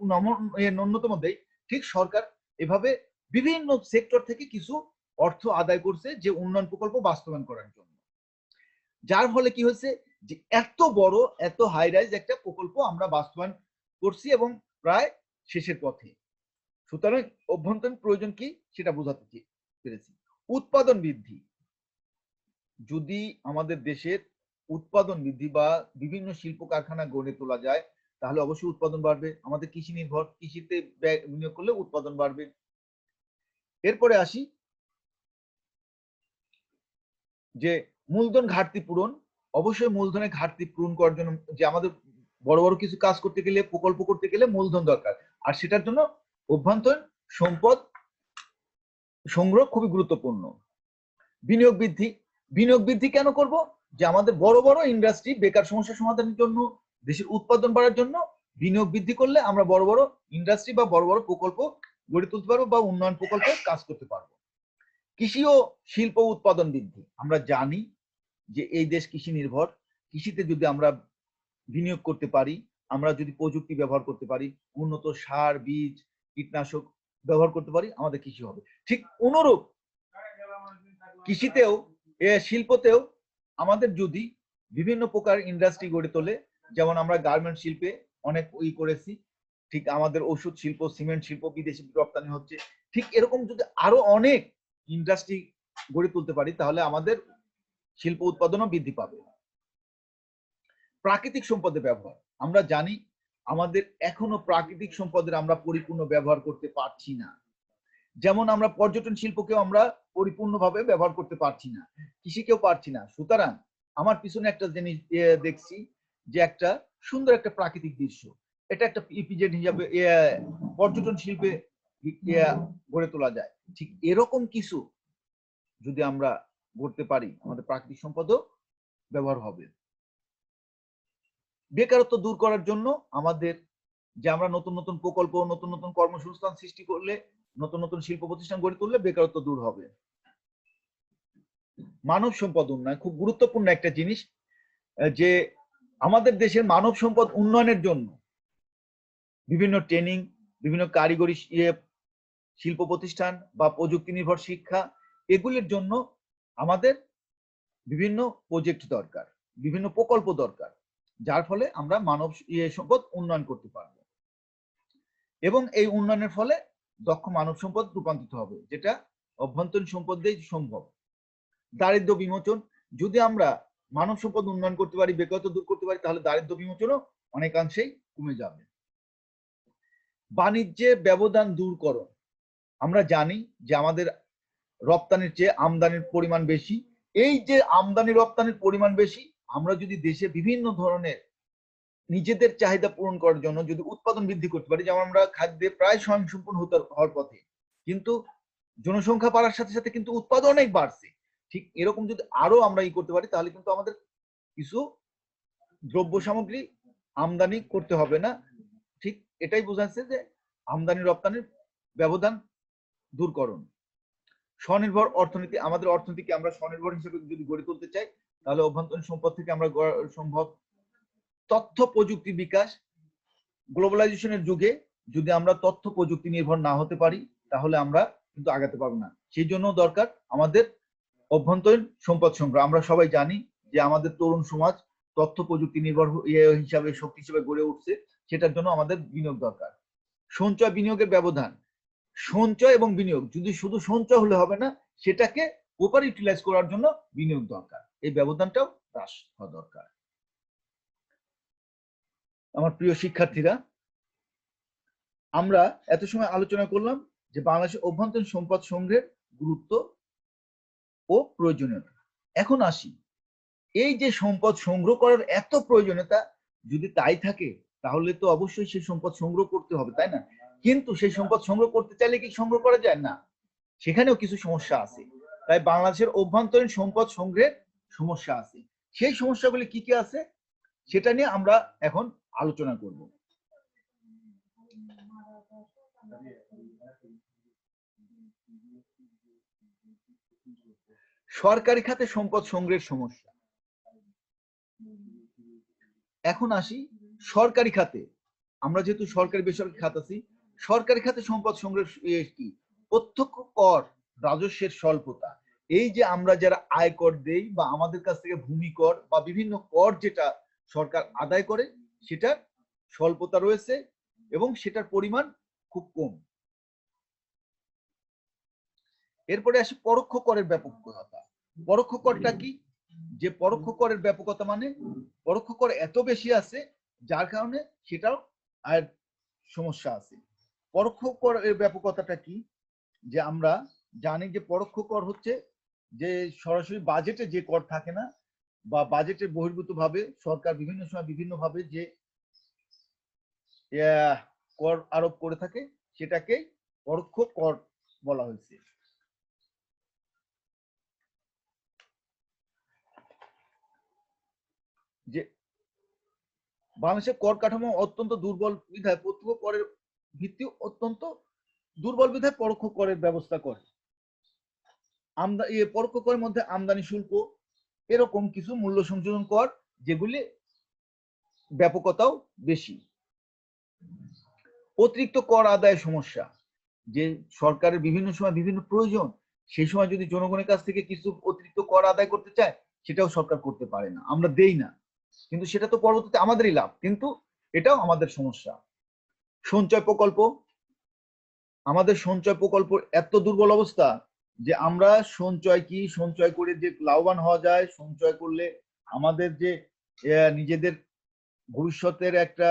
ন্যূনতম দেই, ঠিক সরকার এভাবে বিভিন্ন সেক্টর থেকে কিছু অর্থ আদায় করছে যে উন্নয়ন প্রকল্প বাস্তবায়ন করার জন্য, যার ফলে কি হয়েছে যে এত বড় এত হাই রাইজ একটা প্রকল্প আমরা বাস্তবায়ন করছি এবং প্রায় শেষের পথে। সুতরাং অভ্যন্তরীণ প্রয়োজন কি সেটা বোঝাতে পেরেছি। উৎপাদন বৃদ্ধি। যদি আমাদের দেশের উৎপাদন বৃদ্ধি বা বিভিন্ন শিল্প কারখানা গড়ে তোলা যায় তাহলে অবশ্যই উৎপাদন বাড়বে। আমাদের কৃষি নির্ভর, কৃষিতে বিনিয়োগ করলে উৎপাদন বাড়বে। এরপরে আসি যে মূলধন ঘাটতি পূরণ। অবশ্যই মূলধনের ঘাটতি পূরণ করার জন্য যে আমাদের বড় বড় কিছু কাজ করতে গেলে, প্রকল্প করতে গেলে মূলধন দরকার, আর সেটার জন্য অভ্যন্তরীণ সম্পদ সংগ্রহ খুবই গুরুত্বপূর্ণ। বিনিয়োগ বৃদ্ধি। বিনিয়োগ বৃদ্ধি কেন করব? যে আমাদের বড় বড় ইন্ডাস্ট্রি বেকার সমস্যা সমাধানের জন্য, দেশের উৎপাদন বাড়ার জন্য বিনিয়োগ বৃদ্ধি করলে আমরা বড় বড় ইন্ডাস্ট্রি বা বড় বড় প্রকল্প গড়ে তুলতে পারবো বা উন্নয়ন প্রকল্পে কাজ করতে পারবো। কৃষি ও শিল্প উৎপাদন বৃদ্ধি। আমরা জানি যে এই দেশ কৃষি নির্ভর, কৃষিতে যদি আমরা বিনিয়োগ করতে পারি, আমরা যদি প্রযুক্তি ব্যবহার করতে পারি, উন্নত সার, বীজ, কীটনাশক ব্যবহার করতে পারি, আমাদের কৃষি হবে। ঠিক অনুরূপ কৃষিতেও, শিল্পতেও আমাদের যদি বিভিন্ন প্রকার ইন্ডাস্ট্রি গড়ে তোলে, যেমন আমরা গার্মেন্ট শিল্পে অনেক করেছি, ঠিক আমাদের ওষুধ শিল্প, সিমেন্ট শিল্প বিদেশে রপ্তানি হচ্ছে, ঠিক এরকম যদি আরো অনেক ইন্ডাস্ট্রি গড়ে তুলতে পারি তাহলে আমাদের শিল্প উৎপাদনও বৃদ্ধি পাবে। প্রাকৃতিক সম্পদের ব্যবহার। আমরা জানি আমাদের এখনো প্রাকৃতিক সম্পদের আমরা পরিপূর্ণ ব্যবহার করতে পারছি না। যেমন আমরা পর্যটন শিল্পকেও আমরা পরিপূর্ণভাবে ব্যবহার করতে পারছি না, কৃষিকেও পারছি না। সুতরাং আমার পিছনে একটা জিনিস দেখছি যে একটা সুন্দর একটা প্রাকৃতিক দৃশ্য, এটা একটা ইপিজেড হিসাবে পর্যটন শিল্পে গড়ে তোলা যায়। ঠিক এরকম কিছু যদি আমরা গড়তে পারি আমাদের প্রাকৃতিক সম্পদও ব্যবহার হবে। বেকারত্ব দূর করার জন্য আমাদের যে আমরা নতুন নতুন প্রকল্প, নতুন নতুন কর্মসংস্থান সৃষ্টি করলে, নতুন নতুন শিল্প প্রতিষ্ঠান গড়ে তুললে বেকারত্ব দূর হবে। মানব সম্পদ উন্নয়ন খুব গুরুত্বপূর্ণ একটা জিনিস, যে আমাদের দেশের মানব সম্পদ উন্নয়নের জন্য বিভিন্ন ট্রেনিং, বিভিন্ন কারিগরি শিল্প প্রতিষ্ঠান বা প্রযুক্তি নির্ভর শিক্ষা, এগুলির জন্য আমাদের বিভিন্ন প্রজেক্ট দরকার, বিভিন্ন প্রকল্প দরকার, যার ফলে আমরা মানব সম্পদ উন্নয়ন করতে পারবো এবং এই উন্নয়নের ফলে দক্ষ মানব সম্পদ রূপান্তরিত হবে, যেটা অভ্যন্তরীণ সম্পদ দিয়ে সম্ভব। দারিদ্র বিমোচন। যদি আমরা মানব সম্পদ উন্নয়ন করতে পারি, বেকারত্ব দূর করতে পারি, তাহলে দারিদ্র বিমোচনও অনেকাংশেই কমে যাবে। বাণিজ্যে ব্যবধান দূরকরণ। আমরা জানি যে আমাদের রপ্তানির চেয়ে আমদানির পরিমাণ বেশি। এই যে আমদানি রপ্তানির পরিমাণ বেশি, আমরা যদি দেশে বিভিন্ন ধরনের নিজেদের চাহিদা পূরণ করার জন্য যদি উৎপাদন বৃদ্ধি করতে পারি, যেমন আমরা খাদ্যে প্রায় স্বয়ংসম্পূর্ণ হওয়ার পথে, কিন্তু জনসংখ্যা বাড়ার সাথে সাথে কিন্তু উৎপাদন অনেক বাড়ছে। ঠিক এরকম যদি আরো আমরা করতে পারি তাহলে কিন্তু আমাদের কিছু দ্রব্য সামগ্রী আমদানি করতে হবে না। ঠিক এটাই বোঝাচ্ছে যে আমদানি রপ্তানির ব্যবধান দূরকরণ। স্বনির্ভর অর্থনীতি। আমাদের অর্থনীতিকে আমরা স্বনির্ভর হিসেবে যদি গড়ে তুলতে চাই তাহলে অভ্যন্তরীণ সম্পদ থেকে আমরা সম্ভব। তথ্য প্রযুক্তি বিকাশ। গ্লোবালাইজেশনের যুগে যদি আমরা তথ্য প্রযুক্তি নির্ভর না হতে পারি তাহলে আমরা কিন্তু আগাতে পারবো না। সেই জন্য দরকার আমাদের অভ্যন্তরীণ সম্পদ সংগ্রহ। আমরা সবাই জানি যে আমাদের তরুণ সমাজ তথ্য প্রযুক্তি নির্ভর হিসাবে শক্তি হিসেবে গড়ে উঠছে, সেটার জন্য আমাদের বিনিয়োগ দরকার। সঞ্চয় বিনিয়োগের ব্যবধান, সঞ্চয় এবং বিনিয়োগ, যদি শুধু সঞ্চয় হলে হবে না, সেটাকে প্রপার ইউটিলাইজ করার জন্য বিনিয়োগ দরকার, এই ব্যবধানটাও হ্রাস হওয়া দরকার। আমার প্রিয় শিক্ষার্থীরা, আমরা এত সময় আলোচনা করলাম যে বাংলাদেশের অভ্যন্তরীণ সম্পদ সংগ্রহের গুরুত্ব ও প্রয়োজনীয়তা। এখন আসি, এই যে সম্পদ সংগ্রহ করার এত প্রয়োজনীয়তা যদি তাই থাকে, তাহলে তো অবশ্যই সেই সম্পদ সংগ্রহ করতে হবে, তাই না? কিন্তু সেই সম্পদ সংগ্রহ করতে চাইলে কি সংগ্রহ করা যায় না? সেখানেও কিছু সমস্যা আছে। তাই বাংলাদেশের অভ্যন্তরীণ সম্পদ সংগ্রহের সমস্যা আছে। সেই সমস্যাগুলি কি কি আছে সেটা নিয়ে আমরা এখন আলোচনা করব। সরকারি খাতে সম্পদ সংগ্রহের সমস্যা। এখন আসি সরকারি খাতে, আমরা যেহেতু সরকারি বেসরকারি খাত আছি, সরকারি খাতে সম্পদ সংগ্রহ কি? প্রত্যক্ষ কর রাজস্বের স্বল্পতা। এই যে আমরা যারা আয় কর দেই বা আমাদের কাছ থেকে ভূমি কর বা বিভিন্ন কর যেটা সরকার আদায় করে, সেটার স্বল্পতা রয়েছে এবং সেটার পরিমাণ খুব কম। এরপরে আসি পরোক্ষ করের ব্যাপকতা। পরোক্ষ করটা কি? যে পরোক্ষ করের ব্যাপকতা মানে পরোক্ষ কর এত বেশি আছে যার কারণে সেটাও আয়ের সমস্যা আছে। পরোক্ষ করের ব্যাপকতাটা কি? যে আমরা জানি যে পরোক্ষ কর হচ্ছে যে সরাসরি বাজেটে যে কর থাকে না, বা বাজেটের বহির্ভূত ভাবে সরকার বিভিন্ন সময় বিভিন্ন ভাবে যে কর আরোপ করে থাকে, সেটাকেই পরোক্ষ কর বলা হয়েছে। যে বাংলাদেশের কর কাঠামো অত্যন্ত দুর্বল বিধায় প্রত্যক্ষ করের ভিত্তি অত্যন্ত দুর্বল বিধায় পরোক্ষ করের ব্যবস্থা করে। পরোক্ষ করের মধ্যে আমদানি শুল্ক, এরকম কিছু মূল্য সংযোজন কর, যেগুলি ব্যাপকতাও বেশি। অতিরিক্ত কর আদায়ের সমস্যা, যে সরকারের বিভিন্ন সময় বিভিন্ন প্রয়োজন, সেই সময় যদি জনগণের কাছ থেকে কিছু অতিরিক্ত কর আদায় করতে চায়, সেটাও সরকার করতে পারে না, আমরা দেই না, কিন্তু সেটা তো পরবর্তীতে আমাদেরই লাভ, কিন্তু এটাও আমাদের সমস্যা। সঞ্চয় প্রকল্প, আমাদের সঞ্চয় প্রকল্প এত দুর্বল অবস্থা যে আমরা সঞ্চয় কি, সঞ্চয় করে যে লাভবান হওয়া যায়, সঞ্চয় করলে আমাদের যে নিজেদের ভবিষ্যতের একটা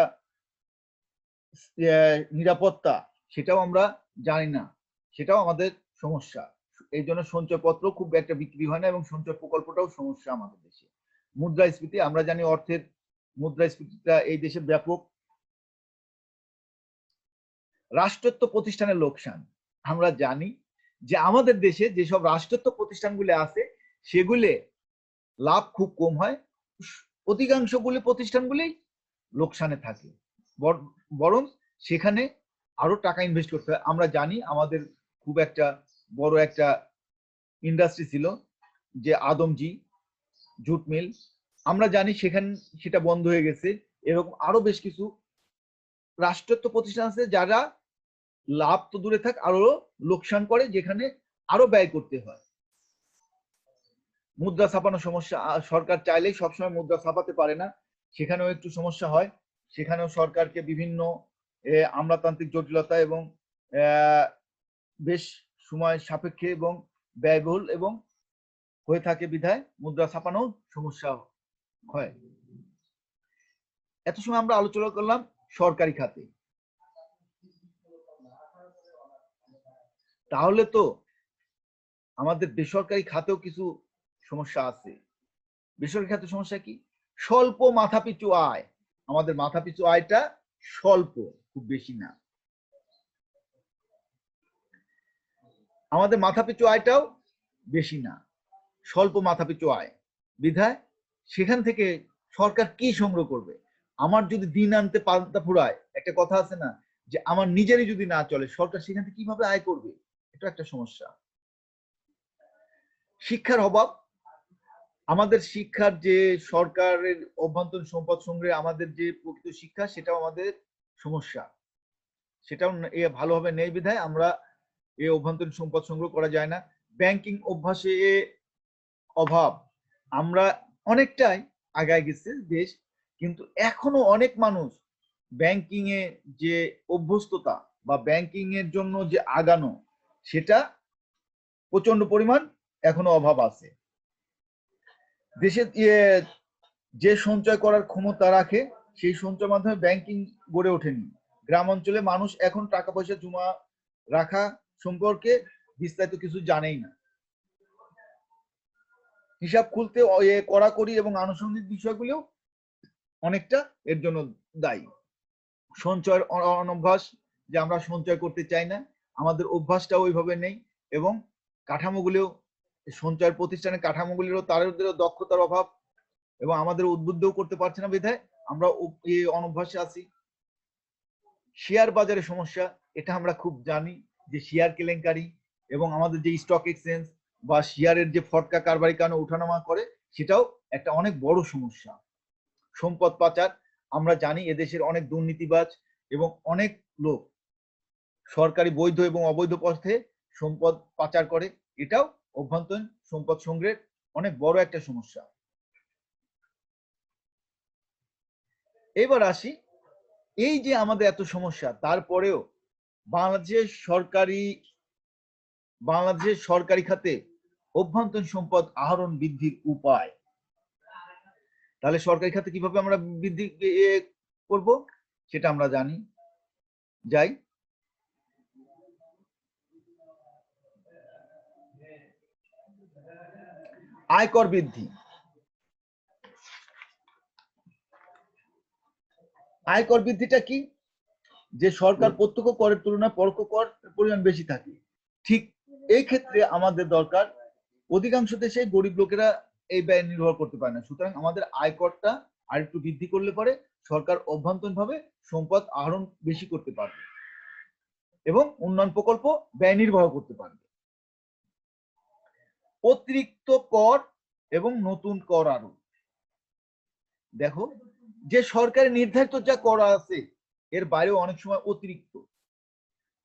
নিরাপত্তা, সেটাও আমরা জানি না, সেটাও আমাদের সমস্যা। এই জন্য সঞ্চয়পত্র খুব একটা বিক্রি হয় না এবং সঞ্চয় প্রকল্পটাও সমস্যা আমাদের দেশে। মুদ্রাস্ফীতি, আমরা জানি অর্থের মুদ্রাস্ফীতিটা এই দেশে ব্যাপক। রাষ্ট্রত্ব প্রতিষ্ঠানের লোকসান, আমরা জানি যে আমাদের দেশে যেসব রাষ্ট্রত্ব প্রতিষ্ঠানগুলি আছে সেগুলি লাভ খুব কম হয়, অধিকাংশগুলি প্রতিষ্ঠানগুলি লোকসানে থাকে, বরং সেখানে আরো টাকা ইনভেস্ট করতে হয়। আমরা জানি আমাদের খুব একটা বড় একটা ইন্ডাস্ট্রি ছিল যে আদমজি জুট মিল, আমরা জানি সেটা বন্ধ হয়ে গেছে। এরকম আরো বেশ কিছু রাষ্ট্রায়ত্ত প্রতিষ্ঠান আছে যারা লাভ তো দূরে থাক আরো লোকসান করে, যেখানে আরো ব্যয় করতে হয়। মুদ্রা ছাপানোর সমস্যা, সরকার চাইলেই সবসময় মুদ্রা ছাপাতে পারে না, সেখানেও একটু সমস্যা হয়। সেখানেও সরকারকে বিভিন্ন আমলাতান্ত্রিক জটিলতা এবং বেশ সময় সাপেক্ষে এবং ব্যয়বহুল এবং হয়ে থাকে বিধায় মুদ্রা ছাপানোর সমস্যা হয়। এত সময় আমরা আলোচনা করলাম সরকারি খাতে, তাহলে তো আমাদের বেসরকারি খাতেও কিছু সমস্যা আছে। বেসরকারি খাতে সমস্যা কি? স্বল্প মাথাপিছু আয়, আমাদের মাথাপিছু আয়টা স্বল্প, খুব বেশি না, আমাদের মাথাপিছু আয়টাও বেশি না, স্বল্প মাথাপিছু আয় বিধায় সেখান থেকে সরকার কি সংগ্রহ করবে? আমার যদি দিন আনতে পান্তা ফুরায়, একটা কথা আছে না, যে আমার নিজেরই যদি না চলে, সরকার সেখান থেকে কিভাবে আয় করবে? এটা একটা সমস্যা। শিক্ষার অভাব, আমাদের শিক্ষার যে সরকারের অভ্যন্তরীণ সম্পদ সংগ্রহে আমাদের যে প্রকৃত শিক্ষা, সেটাও আমাদের সমস্যা, সেটাও ভালোভাবে নেই বিধায় আমরা এই অভ্যন্তরীণ সম্পদ সংগ্রহ করা যায় না। ব্যাংকিং অভ্যাসে অভাব, আমরা অনেকটাই আগায় গেছে দেশ, কিন্তু এখনো অনেক মানুষ ব্যাংকিং এ যে অভ্যস্ততা বা ব্যাংকিং এর জন্য যে আগানো, সেটা প্রচন্ড পরিমাণ এখনো অভাব আছে। দেশে যে সঞ্চয় করার ক্ষমতা রাখে সেই সঞ্চয়ের মাধ্যমে ব্যাংকিং গড়ে ওঠেনি। গ্রাম অঞ্চলে মানুষ এখন টাকা পয়সা জমা রাখা সম্পর্কে বিস্তারিত কিছু জানেই না। হিসাব খুলতে কড়াকড়ি এবং আনুষঙ্গিক বিষয়গুলো অনেকটা এর জন্য দায়ী। সঞ্চয়ের অনভ্যাস, যে আমরা সঞ্চয় করতে চাই না, আমাদের অভ্যাসটাও ওইভাবে নেই, এবং কাঠামোগুলিও, সঞ্চয়ের প্রতিষ্ঠানের কাঠামোগুলিরও তাদেরও দক্ষতার অভাব, এবং আমাদের উদ্বুদ্ধও করতে পারছে না বিধায় আমরা এই অনভ্যাসে আছি। শেয়ার বাজারের সমস্যা, এটা আমরা খুব জানি যে শেয়ার কেলেঙ্কারি এবং আমাদের যে স্টক এক্সচেঞ্জ বা শেয়ারের যে ফটকা কারবারি কারণে ওঠানামা করে, সেটাও একটা অনেক বড় সমস্যা। সম্পদ পাচার, আমরা জানি এদেশের অনেক দুর্নীতিবাজ এবং অনেক লোক সরকারি বৈধ এবং অবৈধ পথে সম্পদ পাচার করে, এটাও অভ্যন্তরীণ সম্পদ সংগ্রহের অনেক বড় একটা সমস্যা। এবার আসি, এই যে আমাদের এত সমস্যা, তারপরেও বাংলাদেশের সরকারি খাতে অভ্যন্তরীণ সম্পদ আহরণ বৃদ্ধির উপায়। তাহলে সরকারি খাতে কিভাবে আমরা বৃদ্ধি করব সেটা আমরা জানি। যাই, আয়কর বৃদ্ধি। আয়কর বৃদ্ধিটা কি? যে সরকার প্রত্যক্ষ করের তুলনায় পরোক্ষ কর পরিমাণ বেশি থাকে, ঠিক এই ক্ষেত্রে আমাদের দরকার, অধিকাংশ দেশে গরিব লোকেরা এই ব্যয় নির্ভর করতে পারে না, সুতরাং আমাদের আয়করটা আরেকটু বৃদ্ধি করলে পরে সরকার অভ্যন্তরীণভাবে সম্পদ আহরণ বেশি করতে পারবে এবং উন্নয়ন প্রকল্প ব্যয় নির্বাহ করতে পারবে। অতিরিক্ত কর এবং নতুন কর আরোপ। দেখো, যে সরকারের নির্ধারিত যা কর আছে এর বাইরেও অনেক সময় অতিরিক্ত,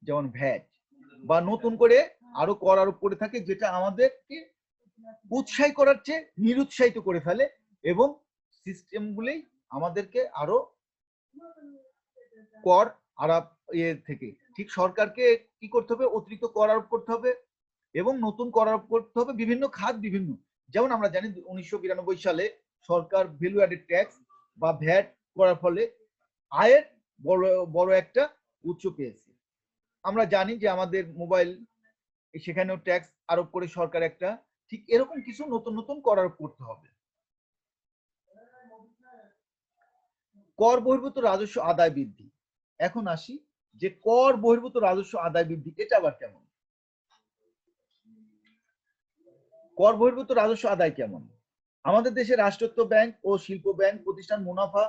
যেমন ভ্যাট বা নতুন করে আরো কর আরোপ করে থাকে, যেটা আমাদেরকে উৎসাহী করার চেয়ে নিরুৎসাহিত করে ফেলে এবং সিস্টেমগুলি আমাদেরকে আরো কর আরোপ থেকে, ঠিক সরকারকে কি করতে হবে, অতিরিক্ত কর আরোপ করতে হবে এবং নতুন কর আরোপ করতে হবে বিভিন্ন খাত বিভিন্ন। যেমন আমরা জানি 1992 সালে সরকার ভ্যালু অ্যাডেড ট্যাক্স বা ভ্যাট করার ফলে আয়ের বড় একটা উৎস পেয়েছে। আমরা জানি যে আমাদের মোবাইল, সেখানেও ট্যাক্স আরোপ করে সরকার একটা, ঠিক এরকম কিছু নতুন নতুন কর আরোপ করতে হবে। কর বহির্ভূত রাজস্ব আদায় বৃদ্ধি। এখন আসি যে কর বহির্ভূত রাজস্ব আদায় বৃদ্ধি, এটা আবার কেমন? কর বহির্ভূত রাজস্ব আদায় কেমন? আমাদের দেশে রাষ্ট্রায়ত্ত ব্যাংক ও শিল্প ব্যাংক প্রতিষ্ঠান মুনাফা,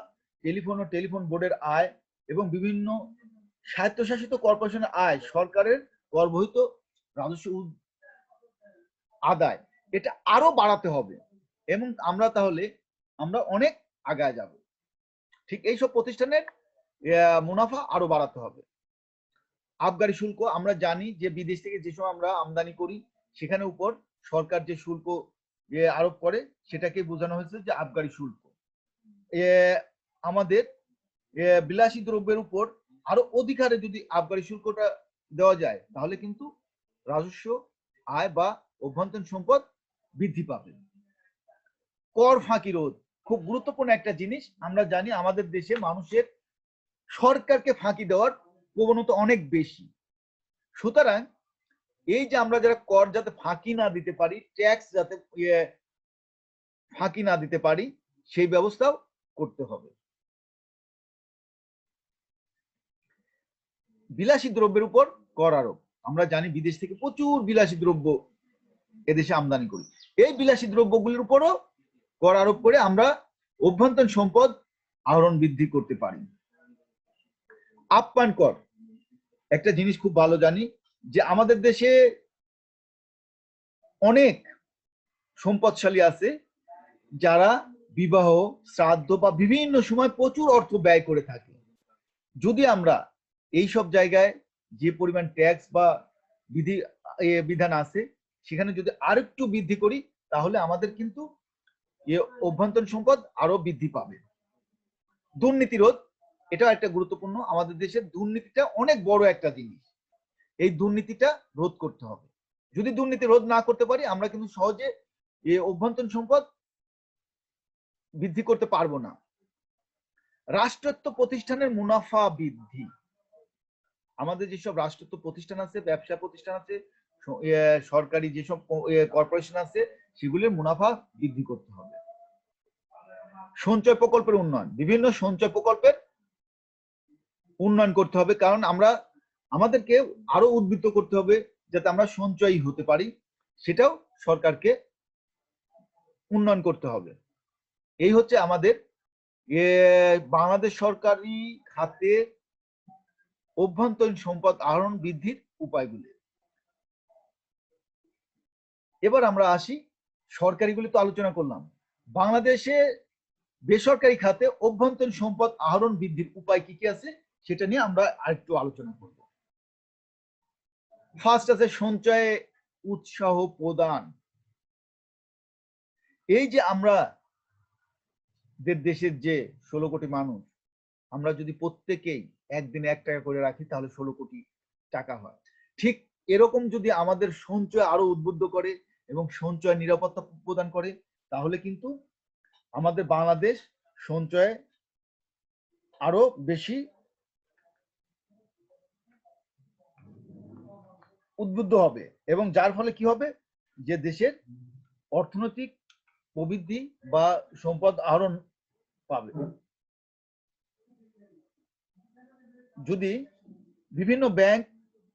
টেলিফোন ও টেলিফোন বোর্ডের আয় এবং বিভিন্ন স্বায়ত্তশাসিত কর্পোরেশনের আয় সরকারের কর বহির্ভূত রাজস্ব আদায়, এটা আরো বাড়াতে হবে এবং আমরা অনেক আগায় যাব। ঠিক এইসব প্রতিষ্ঠানের মুনাফা আরো বাড়াতে হবে। আবগারি শুল্ক, আমরা জানি যে বিদেশ থেকে যেসব আমরা আমদানি করি সেখানে উপর সরকার যে শুল্ক আরোপ করে সেটাকে বোঝানো হয়েছে যে আবগারি শুল্ক। আমাদের বিলাসী দ্রব্যের উপর আরো অধিকারে যদি আবগারি শুল্কটা দেওয়া যায় তাহলে কিন্তু রাজস্ব আয় বা অভ্যন্তরীণ সম্পদ বৃদ্ধি পাবে। কর ফাঁকি রোধ, খুব গুরুত্বপূর্ণ একটা জিনিস। আমরা জানি আমাদের দেশে মানুষের সরকারকে ফাঁকি দেওয়ার প্রবণতা অনেক বেশি, সুতরাং এই যে আমরা যারা কর যাতে ফাঁকি না দিতে পারি, ট্যাক্স যাতে ফাঁকি না দিতে পারি, সেই ব্যবস্থাও করতে হবে। বিলাসী দ্রব্যের উপর কর আরোপ, আমরা জানি বিদেশ থেকে প্রচুর বিলাসী দ্রব্য এদেশে আমদানি করি, এই বিলাসী দ্রব্যগুলির উপরও কর আরোপ করে আমরা অভ্যন্তরীণ সম্পদ আহরণ বৃদ্ধি করতে পারি। আপ্যায়ন কর, একটা জিনিস খুব ভালো জানি যে আমাদের দেশে অনেক সম্পদশালী আছে যারা বিবাহ, শ্রাদ্ধ বা বিভিন্ন সময় প্রচুর অর্থ ব্যয় করে থাকে। যদি আমরা এই সব জায়গায় যে পরিমাণ ট্যাক্স বা বিধান আছে সেখানে যদি আরেকটু বৃদ্ধি করি তাহলে আমাদের কিন্তু অভ্যন্তরীণ সম্পদ আরো বৃদ্ধি পাবে। দুর্নীতি রোধ, এটা একটা গুরুত্বপূর্ণ। আমাদের দেশের দুর্নীতিটা অনেক বড় একটা জিনিস, এই দুর্নীতিটা রোধ করতে হবে। যদি দুর্নীতি রোধ না করতে পারি আমরা কিন্তু সহজে এই অভ্যন্তরীণ সম্পদ বৃদ্ধি করতে পারবো না। রাষ্ট্রায়ত্ত প্রতিষ্ঠানের মুনাফা বৃদ্ধি, আমাদের যেসব রাষ্ট্রায়ত্ত প্রতিষ্ঠান আছে, ব্যবসা প্রতিষ্ঠান আছে, সরকারি যেসব কর্পোরেশন আছে, সেগুলির মুনাফা বৃদ্ধি করতে হবে। সঞ্চয় প্রকল্পের উন্নয়ন, বিভিন্ন সঞ্চয় প্রকল্পের উন্নয়ন করতে হবে, কারণ আমরা আমাদেরকে আরো উদ্বুদ্ধ করতে হবে যাতে আমরা সঞ্চয়ী হতে পারি, সেটাও সরকারকে উন্নয়ন করতে হবে। এই হচ্ছে আমাদের বাংলাদেশ সরকারি খাতে অভ্যন্তরীণ সম্পদ আহরণ বৃদ্ধির উপায়গুলি। এবার আমরা আসি, সরকারিগুলি তো আলোচনা করলাম, বাংলাদেশে বেসরকারি খাতে অভ্যন্তরীণ সম্পদ আহরণ বৃদ্ধির উপায় কি কি আছে সেটা নিয়ে আমরা আরেকটু আলোচনা করব। ফার্স্ট আছে সঞ্চয়ে উৎসাহ প্রদান। এই যে আমরা দেশের যে 16 কোটি মানুষ, আমরা যদি প্রত্যেকেই একদিনে 1 টাকা করে রাখি তাহলে 16 কোটি টাকা হয়। ঠিক এরকম যদি আমাদের সঞ্চয় আরো উদ্বুদ্ধ করে এবং সঞ্চয় নিরাপত্তা প্রদান করে, তাহলে কিন্তু আমাদের বাংলাদেশ সঞ্চয়ে আরো বেশি উদ্বুদ্ধ হবে, এবং যার ফলে কি হবে, যে দেশের অর্থনৈতিক প্রবৃদ্ধি বা সম্পদ আহরণ পাবে। যদি বিভিন্ন ব্যাংক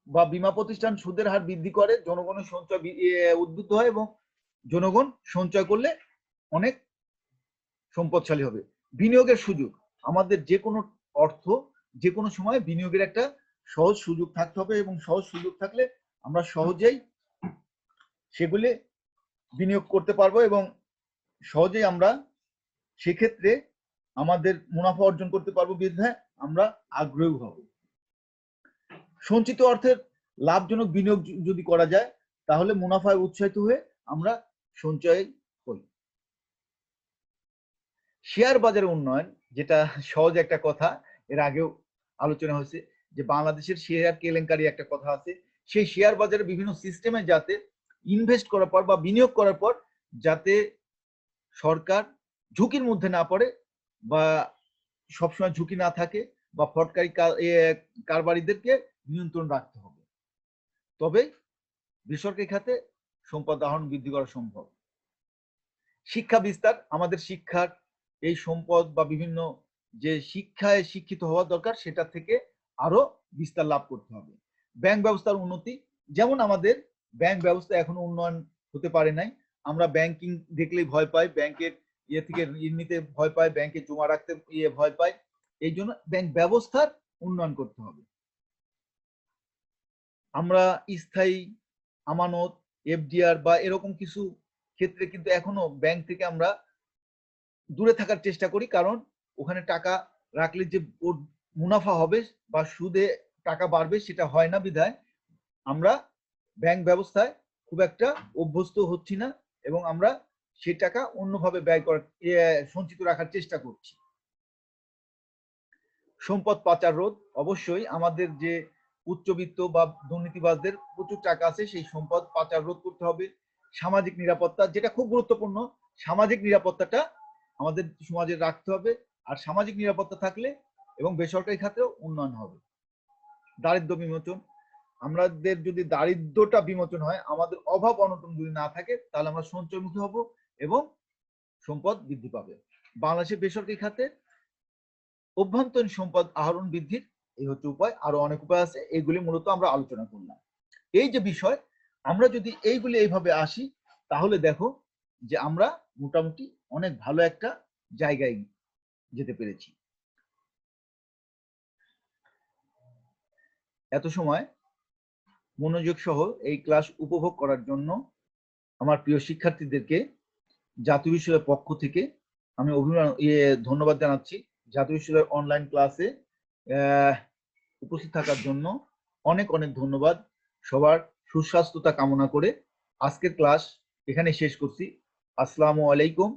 বা বীমা প্রতিষ্ঠান সুদের হার বৃদ্ধি করে, জনগণের সঞ্চয় উদ্বুদ্ধ হয় এবং জনগণ সঞ্চয় করলে অনেক সম্পদশালী হবে। বিনিয়োগের সুযোগ, আমাদের যে কোনো অর্থ যে কোনো সময় বিনিয়োগের একটা সহজ সুযোগ থাকতে হবে, এবং সহজ সুযোগ থাকলে আমরা সহজেই সেগুলি বিনিয়োগ করতে পারবো এবং সহজেই আমরা সেক্ষেত্রে আমাদের মুনাফা অর্জন করতে পারবো, বিধায় আমরা আগ্রহী হব। সঞ্চিত অর্থের লাভজনক বিনিয়োগ যদি করা যায় তাহলে মুনাফায় উৎসাহিত হয়ে আমরা সঞ্চয় করি। শেয়ার বাজারের উন্নয়ন, যেটা সহজ একটা কথা, এর আগেও আলোচনা হয়েছে যে বাংলাদেশের শেয়ার কেলেঙ্কারি একটা কথা আছে। সেই শেয়ার বাজারের বিভিন্ন সিস্টেমে যাতে ইনভেস্ট করার পর বা বিনিয়োগ করার পর যাতে সরকার ঝুঁকির মধ্যে না পড়ে বা সবসময় ঝুঁকি না থাকে, বা ফটকারি কারবারিদেরকে নিয়ন্ত্রণ রাখতে হবে, তবে বেসরকারি খাতে সম্পদ আহরণ বৃদ্ধি করা সম্ভব। শিক্ষা বিস্তার, আমাদের শিক্ষার এই সম্পদ বা বিভিন্ন যে শিক্ষায় শিক্ষিত হওয়া দরকার সেটা থেকে আরো বিস্তার লাভ করতে হবে। ব্যাংক ব্যবস্থার উন্নতি, যেমন আমাদের ব্যাংক ব্যবস্থা এখনো উন্নয়ন হতে পারে নাই, আমরা ব্যাংকিং দেখলেই ভয় পাই, ব্যাংকের থেকে ঋণ নিতে ভয় পাই, ব্যাংকে জমা রাখতে ভয় পাই। এই জন্য ব্যাংক ব্যবস্থার উন্নয়ন করতে হবে। আমরা স্থায়ী আমানত, এফডিআর বা এরকম কিছু ক্ষেত্রে কিন্তু এখনো ব্যাংক থেকে আমরা দূরে থাকার চেষ্টা করি, কারণ ওখানে টাকা রাখলে যে মুনাফা হবে বা সুদে টাকা বাড়বে সেটা হয় না, বিধায় আমরা ব্যাংক ব্যবস্থায় খুব একটা অভ্যস্ত হচ্ছি না, এবং আমরা সেই টাকা অন্যভাবে ব্যয় করার সঞ্চিত রাখার চেষ্টা করছি। সম্পদ পাচার রোধ, অবশ্যই আমাদের যে উচ্চবিত্ত বা দুর্নীতিবাজদের প্রচুর টাকা আছে, সেই সম্পদ পাচার রোধ করতে হবে। সামাজিক নিরাপত্তা, যেটা খুব গুরুত্বপূর্ণ, সামাজিক নিরাপত্তাটা আমাদের সমাজে রাখতে হবে, আর সামাজিক নিরাপত্তা থাকলে এবং বেসরকারি খাতেও উন্নয়ন হবে। দারিদ্র বিমোচন, আমাদের যদি দারিদ্রটা বিমোচন হয়, আমাদের অভাব অনটন যদি না থাকে, তাহলে আমরা সঞ্চয়মুখী হব এবং সম্পদ বৃদ্ধি পাবে। বাংলাদেশের বেসরকারি খাতে অভ্যন্তরীণ সম্পদ আহরণ বৃদ্ধির এই হচ্ছে উপায়, আরো অনেক উপায় আছে, এইগুলি মূলত আমরা আলোচনা করলাম। এই যে বিষয়, আমরা যদি এইগুলি এইভাবে আসি তাহলে দেখো যে আমরা মোটামুটি অনেক ভালো একটা জায়গায় যেতে পেরেছি। এত সময় মনোযোগ সহ এই ক্লাস উপভোগ করার জন্য আমার প্রিয় শিক্ষার্থীদেরকে জাতীয় বিশ্ববিদ্যালয়ের পক্ষ থেকে আমি ধন্যবাদ জানাচ্ছি। জাতীয় বিশ্ববিদ্যালয়ের অনলাইন ক্লাসে উপস্থিত থাকার জন্য অনেক অনেক ধন্যবাদ। সবার সুস্বাস্থ্যতা কামনা করে আজকের ক্লাস এখানে শেষ করছি। আসসালামু আলাইকুম।